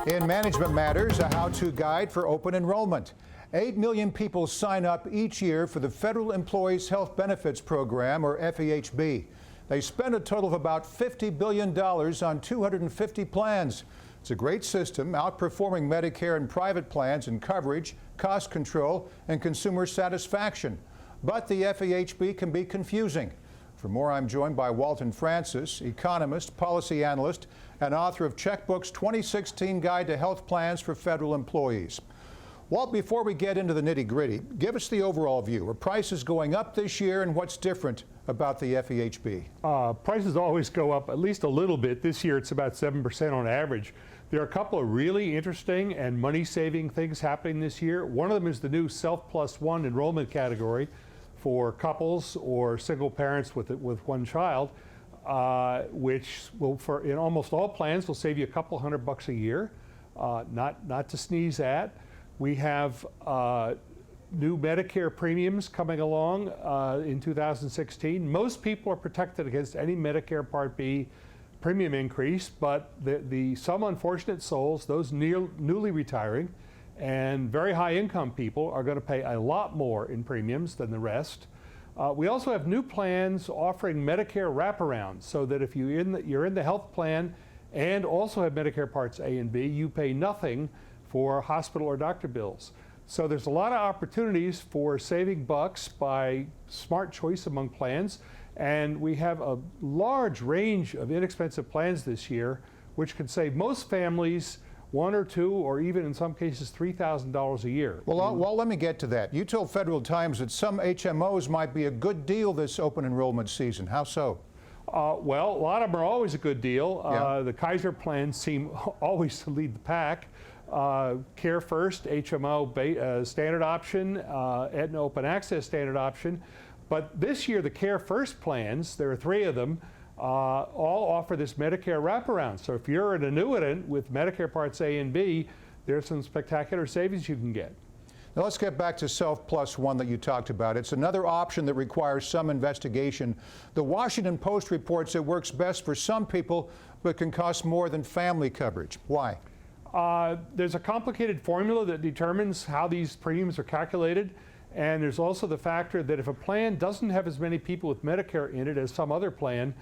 In Management Matters, a how-to guide for open enrollment. 8 million people sign up each year for the Federal Employees Health Benefits Program, or FEHB. They spend a total of about $50 billion on 250 plans. It's a great system, outperforming Medicare and private plans in coverage, cost control, and consumer satisfaction. But the FEHB can be confusing. For more, I'm joined by Walton Francis, economist, policy analyst, and author of Checkbook's 2016 Guide to Health Plans for Federal Employees. Walt, before we get into the nitty-gritty, give us the overall view. Are prices going up this year, and what's different about the FEHB? Prices always go up at least a little bit. This year it's about 7% on average. There are a couple of really interesting and money-saving things happening this year. One of them is the new Self+1 enrollment category for couples or single parents with one child, which will, in almost all plans, will save you a couple $100 a year. Not to sneeze at. We have new Medicare premiums coming along in 2016. Most people are protected against any Medicare Part B premium increase, but some unfortunate souls, those newly retiring and very high income people, are going to pay a lot more in premiums than the rest. We also have new plans offering Medicare wraparounds, so that if you're in the health plan and also have Medicare Parts A and B, you pay nothing for hospital or doctor bills. So there's a lot of opportunities for saving bucks by smart choice among plans, and we have a large range of inexpensive plans this year, which can save most families $1,000 or $2,000 or even in some cases $3,000 a year. Well, let me get to that. You told Federal Times that some HMOs might be a good deal this open enrollment season. How so? Well, a lot of them are always a good deal. Yeah. The Kaiser plans seem always to lead the pack. Care First, HMO standard option, Aetna Open Access standard option. But this year, the Care First plans, there are 3 of them, all offer this Medicare wraparound. So if you're an annuitant with Medicare Parts A and B, there's some spectacular savings you can get. Now let's get back to Self+1 that you talked about. It's another option that requires some investigation. The Washington Post reports it works best for some people, but can cost more than family coverage. Why? There's a complicated formula that determines how these premiums are calculated. And there's also the factor that if a plan doesn't have as many people with Medicare in it as some other plan,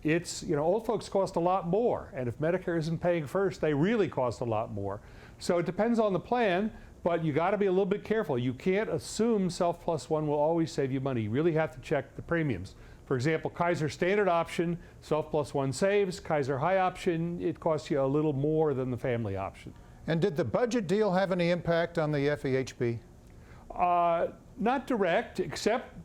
old folks cost a lot more. And if Medicare isn't paying first, they really cost a lot more. So it depends on the plan, but you got to be a little bit careful. You can't assume Self+1 will always save you money. You really have to check the premiums. For example, Kaiser standard option, Self+1 saves. Kaiser high option, it costs you a little more than the family option. And did the budget deal have any impact on the FEHB? Not direct,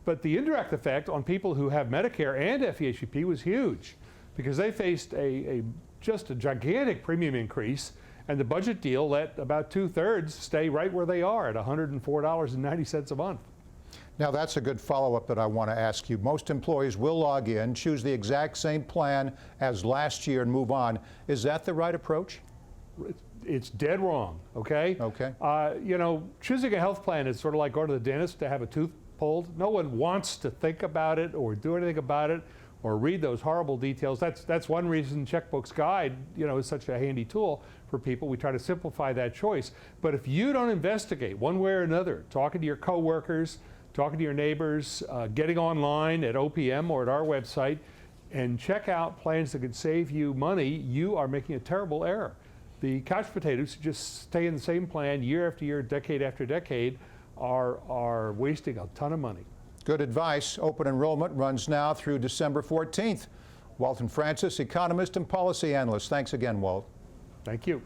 but the indirect effect on people who have Medicare and FEHB was huge, because they faced just a gigantic premium increase, and the budget deal let about 2/3 stay right where they are at $104.90 a month. Now that's a good follow-up that I want to ask you. Most employees will log in, choose the exact same plan as last year and move on. Is that the right approach? It's dead wrong, okay? Okay. Choosing a health plan is sort of like going to the dentist to have a tooth pulled. No one wants to think about it or do anything about it or read those horrible details. That's one reason Checkbook's guide, is such a handy tool for people. We try to simplify that choice. But if you don't investigate one way or another, talking to your coworkers, talking to your neighbors, getting online at OPM or at our website, and check out plans that could save you money, you are making a terrible error. The couch potatoes who just stay in the same plan year after year, decade after decade, are wasting a ton of money. Good advice. Open enrollment runs now through December 14th. Walton Francis, economist and policy analyst. Thanks again, Walt. Thank you.